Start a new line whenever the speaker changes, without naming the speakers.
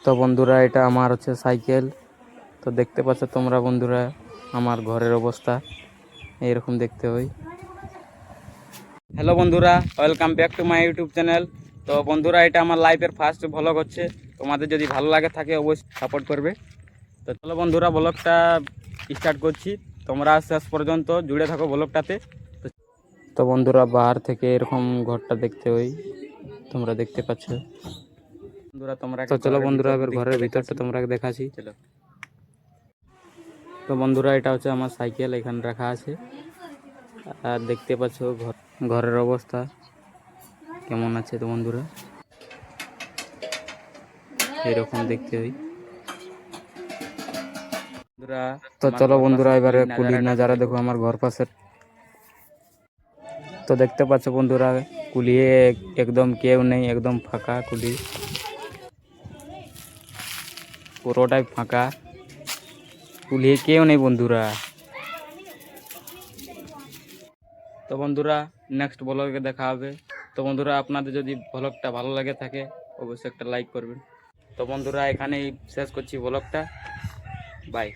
তো বন্ধুরা এটা আমার হচ্ছে সাইকেল। তো দেখতে পাচ্ছ তোমরা বন্ধুরা আমার ঘরের অবস্থা এইরকম দেখতে হয়। হ্যালো বন্ধুরা, welcome back to my YouTube channel. তো বন্ধুরা এটা আমার লাইফের ফার্স্ট ভ্লগ হচ্ছে। তোমাদের যদি ভালো লাগে থাকে অবশ্যই সাপোর্ট করবে। তো চলো বন্ধুরা ব্লগটা স্টার্ট করছি, তোমরা শেষ পর্যন্ত জুড়ে থাকো ব্লগটাতে। তো বন্ধুরা বাহার থেকে এরকম ঘরটা দেখতে হয়, তোমরা দেখতে পাচ্ছ বন্ধুরা। তোমরা তো চলো বন্ধুরা এবার ঘরের ভিতরটা তোমরা দেখাচ্ছি, চলো। তো বন্ধুরা এটা হচ্ছে আমার সাইকেল, এখানে রাখা আছে। আর দেখতে পাচ্ছ ঘরের অবস্থা কেমন আছে। তো বন্ধুরা এরকম দেখতে হয় বন্ধুরা। তো চলো বন্ধুরা এবারে কুলির নাজারা দেখো আমার ঘর পাশের। তো দেখতে পাচ্ছ বন্ধুরা কুলিয়ে একদম কেউ নেই, একদম ফাঁকা কুলি, পুরোটাই ফাঁকা, কুলিয়ে কেউ নেই বন্ধুরা। তো বন্ধুরা নেক্সট ব্লগে দেখা হবে। তো বন্ধুরা আপনাদের যদি ব্লগটা ভালো লাগে থাকে অবশ্যই একটা লাইক করবেন। তো বন্ধুরা এখানেই শেষ করছি ব্লগটা, বাই।